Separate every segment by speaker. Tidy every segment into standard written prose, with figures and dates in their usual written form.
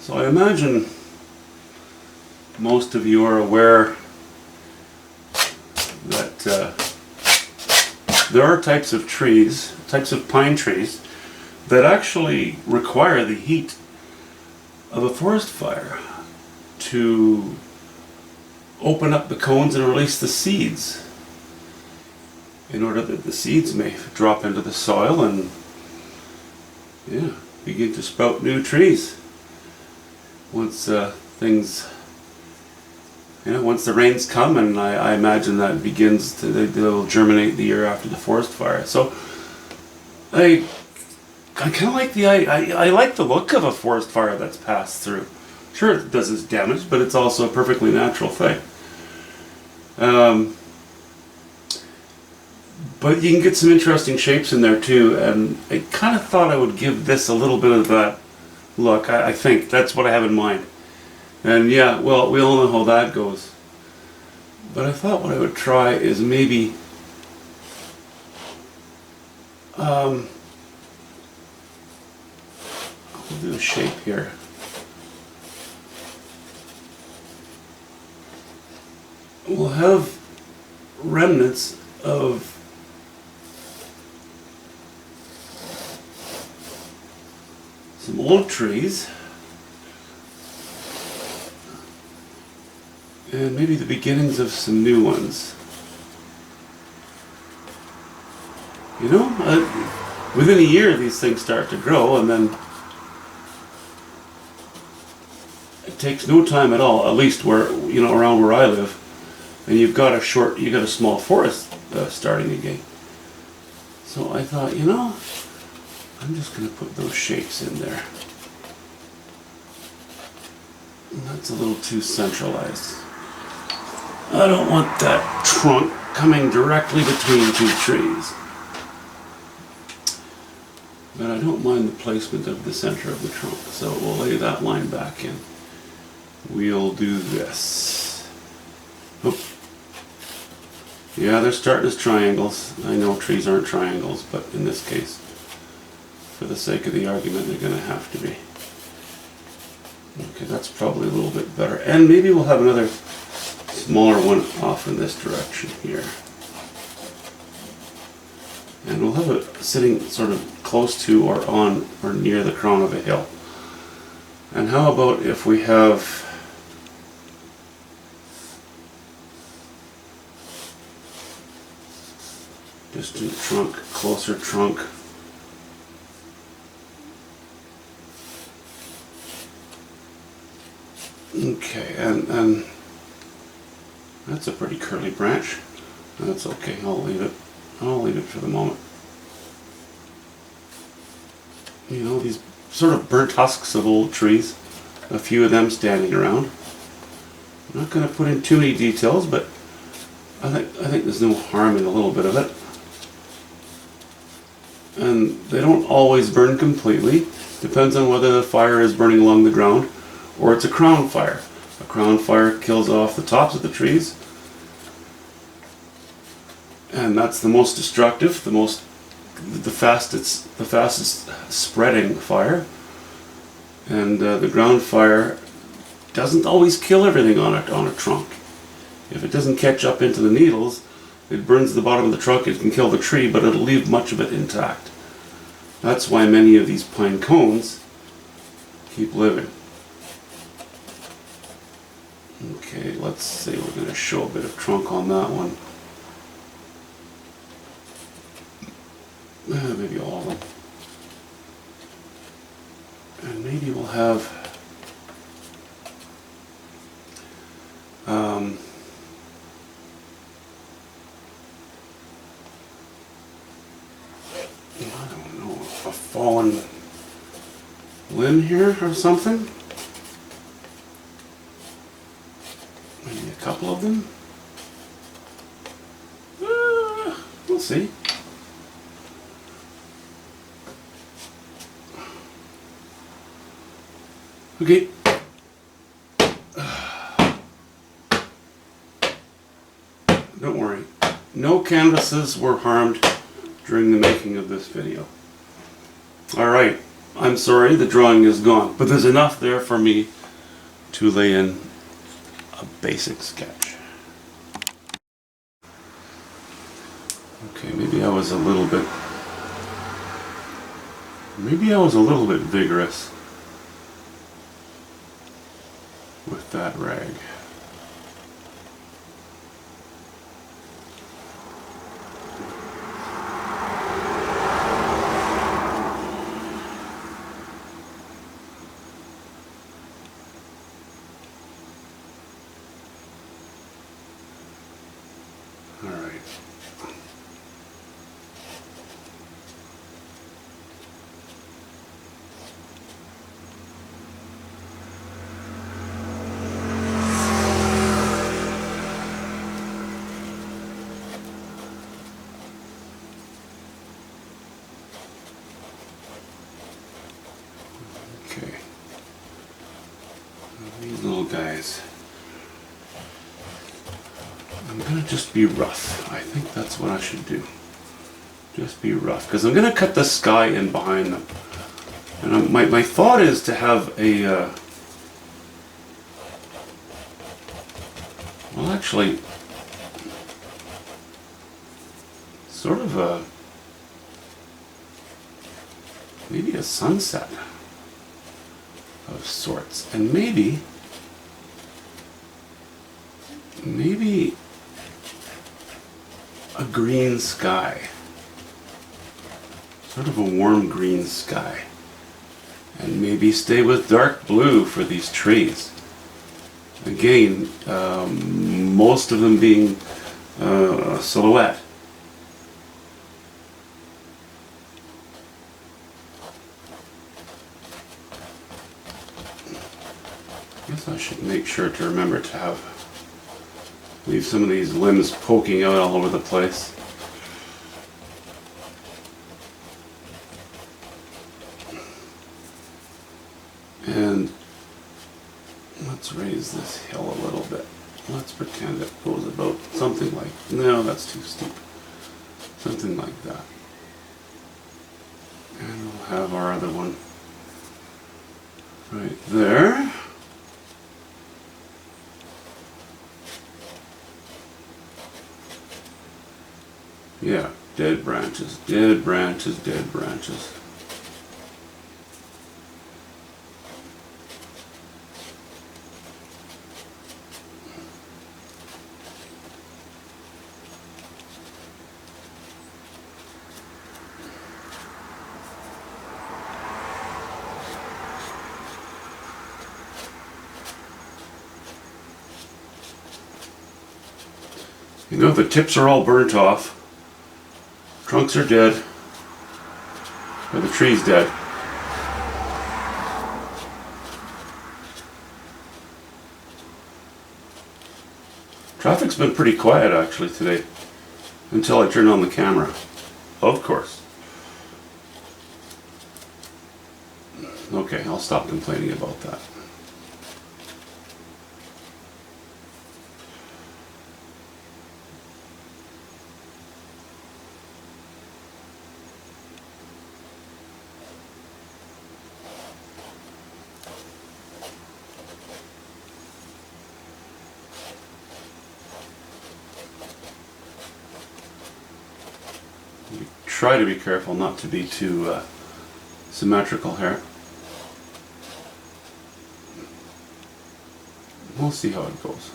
Speaker 1: So I imagine most of you are aware that there are types of trees, types of pine trees, that actually require the heat of a forest fire to open up the cones and release the seeds, in order that the seeds may drop into the soil and begin to sprout new trees. Once once the rains come, and I imagine that begins to, they'll germinate the year after the forest fire. So I kind of like I like the look of a forest fire that's passed through. Sure, it does its damage, but it's also a perfectly natural thing. But you can get some interesting shapes in there too, and I kind of thought I would give this a little bit of that look. I think that's what I have in mind. And yeah, well, we all know how that goes. But I thought what I would try is maybe I'll do a shape here. We'll have remnants of some old trees and maybe the beginnings of some new ones. You know, within a year these things start to grow, and then it takes no time at all, at least where, you know, around where I live, and you've got a small forest starting again. So I thought, you know, I'm just going to put those shapes in there. And that's a little too centralized. I don't want that trunk coming directly between two trees. But I don't mind the placement of the center of the trunk, so we'll lay that line back in. We'll do this. Oh. Yeah, they're starting as triangles. I know trees aren't triangles, but in this case, for the sake of the argument, they're going to have to be. Okay, that's probably a little bit better. And maybe we'll have another smaller one off in this direction here. And we'll have it sitting sort of close to or on or near the crown of a hill. And how about if we have distant trunk, closer trunk. Okay, and that's a pretty curly branch. That's okay, I'll leave it. I'll leave it for the moment. You know, these sort of burnt husks of old trees, a few of them standing around. I'm not going to put in too many details, but I think there's no harm in a little bit of it. And they don't always burn completely. Depends on whether the fire is burning along the ground or it's a crown fire. A crown fire kills off the tops of the trees, and that's the most destructive, the fastest spreading fire. And the ground fire doesn't always kill everything on a trunk. If it doesn't catch up into the needles, it burns the bottom of the trunk. It can kill the tree, but it'll leave much of it intact. That's why many of these pine cones keep living. Okay, let's see, we're going to show a bit of trunk on that one. Maybe all of them. And maybe we'll have I don't know, a fallen limb here or something. Maybe a couple of them. We'll see. Okay. Don't worry. No canvases were harmed during the making of this video. Alright. I'm sorry, the drawing is gone. But there's enough there for me to lay in a basic sketch. Okay, maybe I was a little bit vigorous with that rag. All right. Okay. These little guys. I'm gonna just be rough. I think that's what I should do. Just be rough, because I'm gonna cut the sky in behind them. And my thought is to have a, well, actually, sort of a, maybe a sunset of sorts, and maybe a green sky, sort of a warm green sky, and maybe stay with dark blue for these trees. Again, most of them being silhouette. I guess I should make sure to remember to leave some of these limbs poking out all over the place. And let's raise this hill a little bit. Let's pretend it goes about something like, no, that's too steep. Something like that. And we'll have our other one right there. Yeah, dead branches, dead branches, dead branches. You know, the tips are all burnt off. Trunks are dead, or the tree's dead. Traffic's been pretty quiet actually today, until I turned on the camera, of course. Okay, I'll stop complaining about that. Try to be careful not to be too symmetrical here. We'll see how it goes.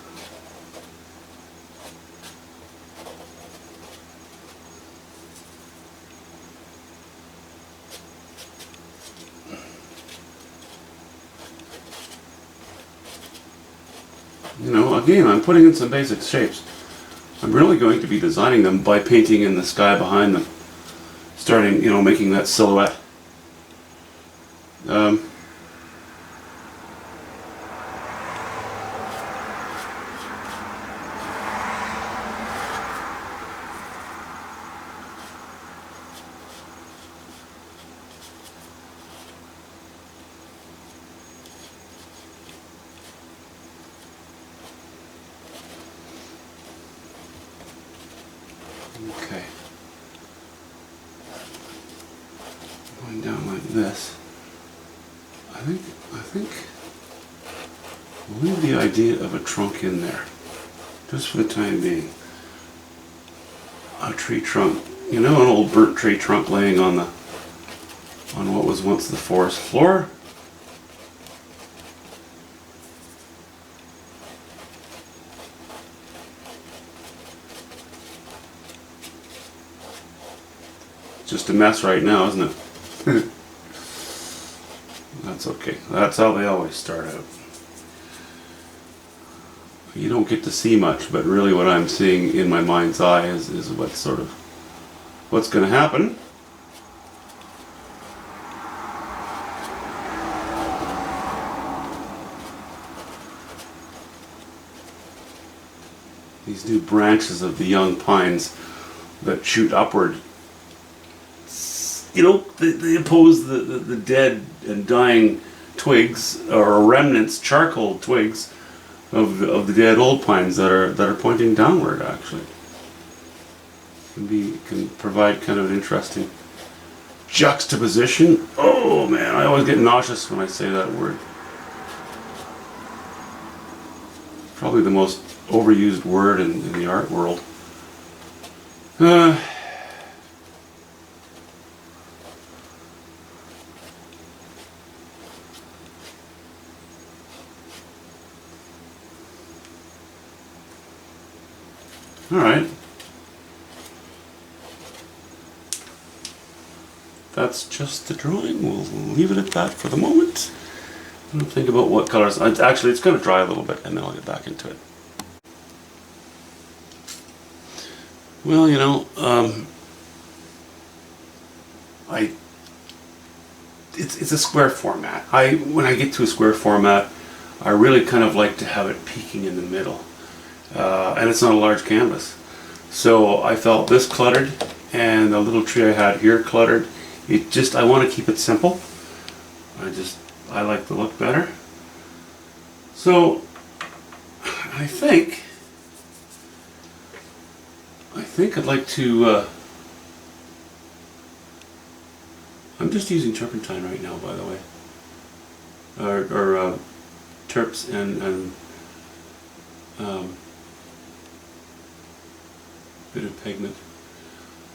Speaker 1: You know, again, I'm putting in some basic shapes. I'm really going to be designing them by painting in the sky behind them. Starting, you know, making that silhouette. Okay. Going down like this. I think we'll leave the idea of a trunk in there, just for the time being. A tree trunk, you know, an old burnt tree trunk laying on what was once the forest floor. Just a mess right now, isn't it? That's okay. That's how they always start out. You don't get to see much, but really what I'm seeing in my mind's eye is what's going to happen. These new branches of the young pines that shoot upward, you know, they oppose the dead and dying twigs, or remnants, charcoal twigs of the dead old pines that are pointing downward. Actually, can provide kind of an interesting juxtaposition. Oh man, I always get nauseous when I say that word. Probably the most overused word in the art world. All right. That's just the drawing. We'll leave it at that for the moment. I'm gonna think about what colors. Actually, it's going to dry a little bit, and then I'll get back into it. Well, you know, it's a square format. When I get to a square format, I really kind of like to have it peaking in the middle. And it's not a large canvas. So I felt this cluttered, and the little tree I had here cluttered. I want to keep it simple. I like the look better. So I think I'd like to, I'm just using turpentine right now, by the way. Or terps and bit of pigment.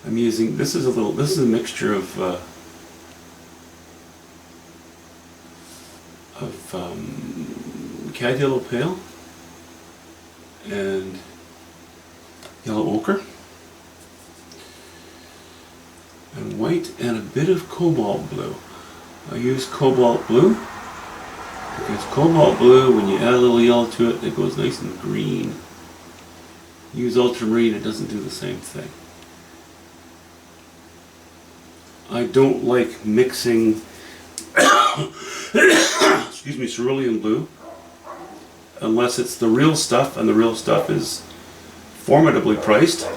Speaker 1: I'm using, this is a mixture of cad yellow pale and yellow ochre and white and a bit of cobalt blue. I use cobalt blue because cobalt blue, when you add a little yellow to it, it goes nice and green. Use ultramarine, it doesn't do the same thing. I don't like mixing excuse me, cerulean blue unless it's the real stuff, and the real stuff is formidably priced.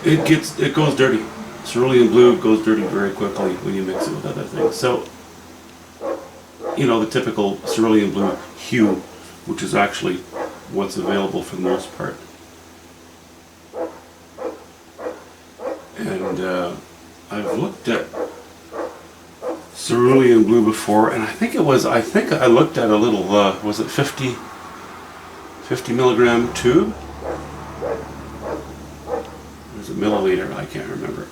Speaker 1: It goes dirty. Cerulean blue goes dirty very quickly when you mix it with other things. So, you know, the typical cerulean blue hue, which is actually what's available for the most part. And I've looked at cerulean blue before, and I think I looked at a little, was it 50 milligram tube? There's a milliliter, I can't remember.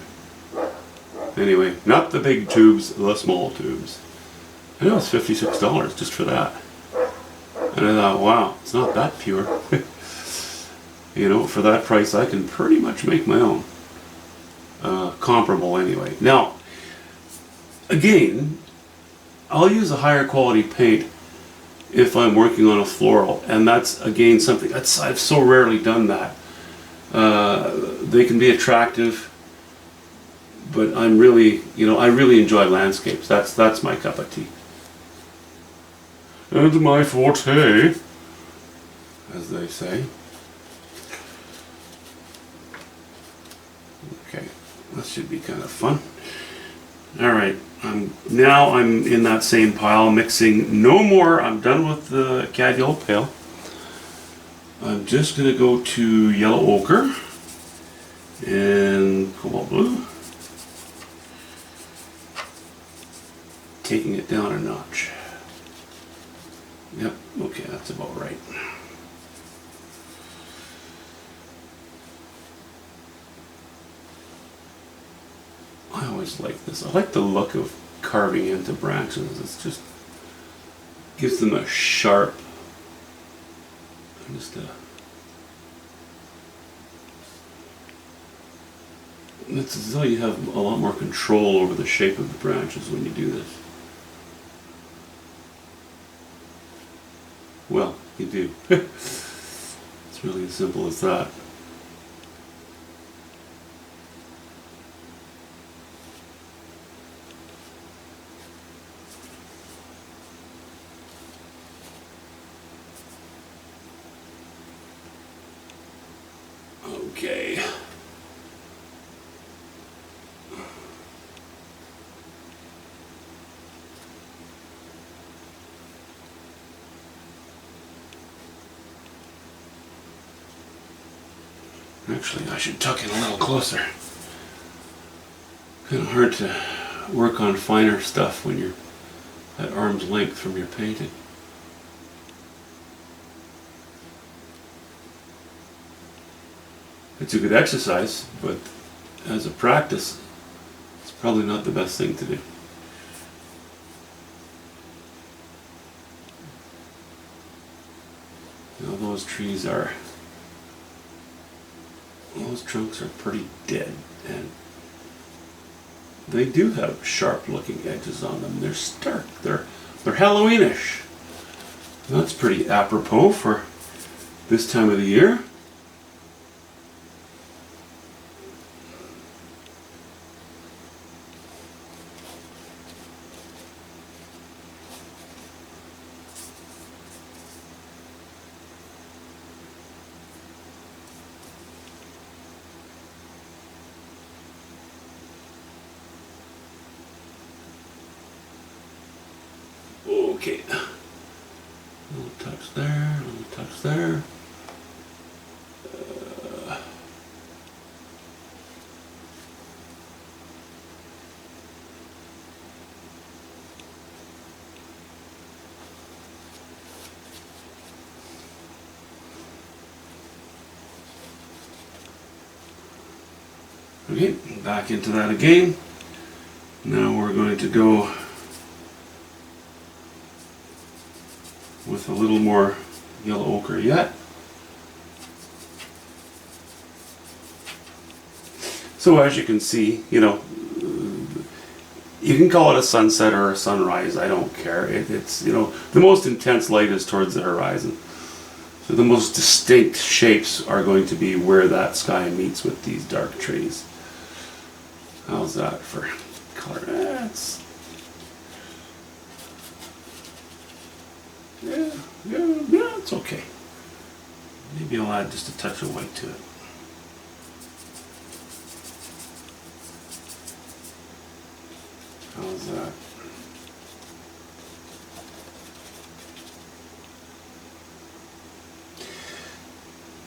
Speaker 1: Anyway, not the big tubes, the small tubes. I know it's $56 just for that. And I thought, wow, it's not that pure. You know, for that price I can pretty much make my own. Comparable anyway. Now, again, I'll use a higher quality paint if I'm working on a floral, and that's again something I've so rarely done that. They can be attractive, but I really enjoy landscapes. That's my cup of tea. And my forte, as they say. Okay, that should be kind of fun. Alright, now I'm in that same pile, mixing no more. I'm done with the cad yellow pale. I'm just going to go to yellow ochre and cobalt cobalt blue. Taking it down a notch. Yep, okay, that's about right. I always like this. I like the look of carving into branches. It's just gives them a sharp, just it's as though you have a lot more control over the shape of the branches when you do this. Well, you do. It's really as simple as that. Okay. Actually, I should tuck in a little closer. Kind of hard to work on finer stuff when you're at arm's length from your painting. It's a good exercise, but as a practice, it's probably not the best thing to do. You know, those trunks are pretty dead, and they do have sharp looking edges on them. They're stark, they're Halloweenish. That's pretty apropos for this time of the year. Okay, a little touch there, a little touch there. Okay, back into that again. Now we're going to go with a little more yellow ochre yet. So as you can see, you know, you can call it a sunset or a sunrise, I don't care. It's, you know, the most intense light is towards the horizon. So the most distinct shapes are going to be where that sky meets with these dark trees. How's that for color? Yeah, it's okay. Maybe I'll add just a touch of white to it. How's that?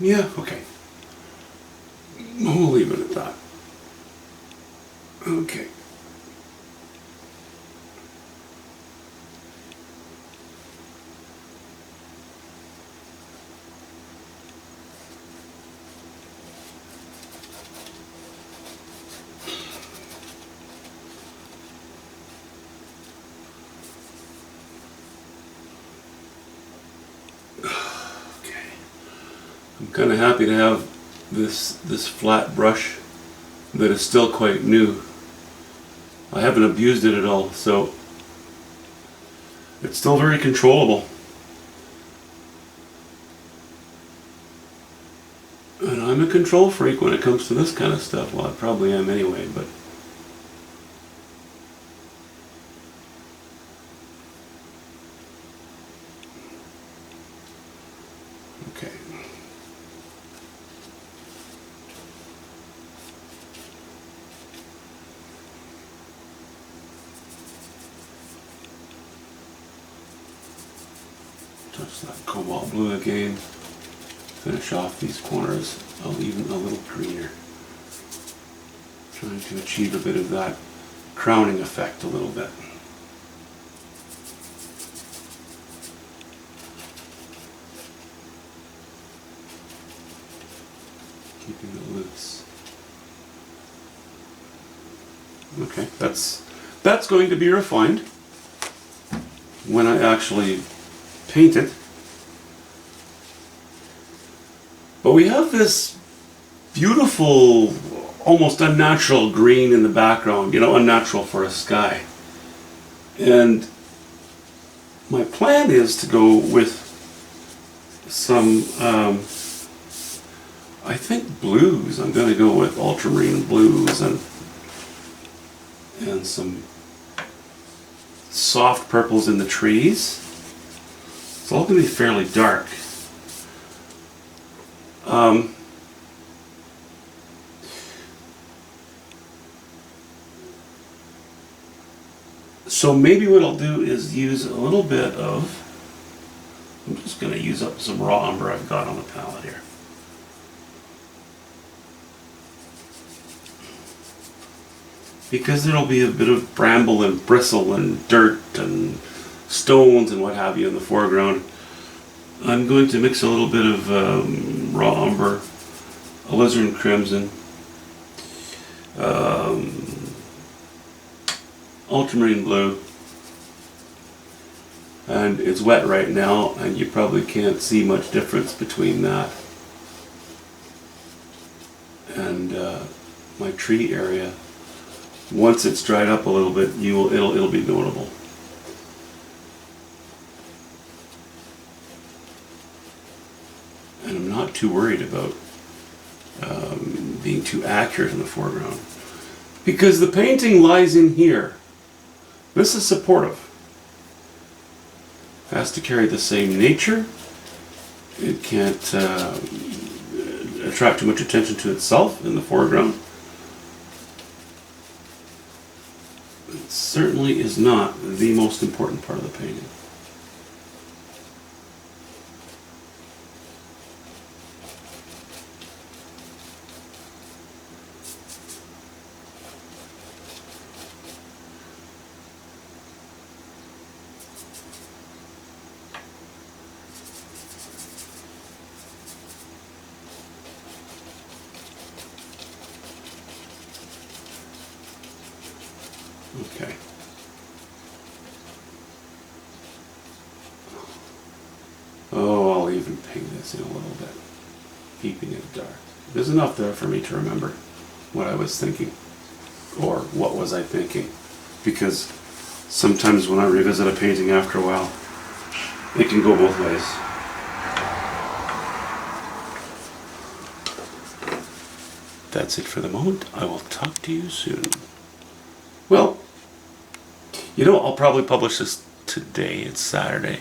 Speaker 1: Yeah, okay. We'll leave it at that. Okay. I'm kind of happy to have this flat brush that is still quite new. I haven't abused it at all, so it's still very controllable. And I'm a control freak when it comes to this kind of stuff. Well, I probably am anyway, but okay. Touch that cobalt blue again. Finish off these corners even a little greener. Trying to achieve a bit of that crowning effect a little bit. Keeping it loose. Okay, that's going to be refined when I actually paint it. But we have this beautiful, almost unnatural green in the background, you know, unnatural for a sky. And my plan is to go with some, I think blues. I'm going to go with ultramarine blues and some soft purples in the trees. It's all going to be fairly dark. So maybe what I'll do is use a little bit of, I'm just going to use up some raw umber I've got on the palette here. Because there'll be a bit of bramble and bristle and dirt and stones and what have you in the foreground, I'm going to mix a little bit of raw umber, alizarin crimson, ultramarine blue, and it's wet right now and you probably can't see much difference between that and my tree area. Once it's dried up a little bit, it'll be notable. And I'm not too worried about being too accurate in the foreground, because the painting lies in here. This is supportive. It has to carry the same nature. It can't attract too much attention to itself in the foreground. It certainly is not the most important part of the painting. Okay. Oh, I'll even ping this in a little bit, keeping it dark. There's enough there for me to remember what I was thinking, or what was I thinking, because sometimes when I revisit a painting after a while, it can go both ways. That's it for the moment. I will talk to you soon. Well, you know, I'll probably publish this today. It's Saturday.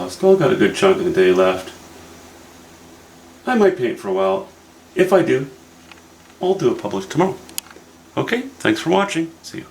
Speaker 1: Still got a good chunk of the day left. I might paint for a while. If I do, I'll do a publish tomorrow. Okay, thanks for watching. See you.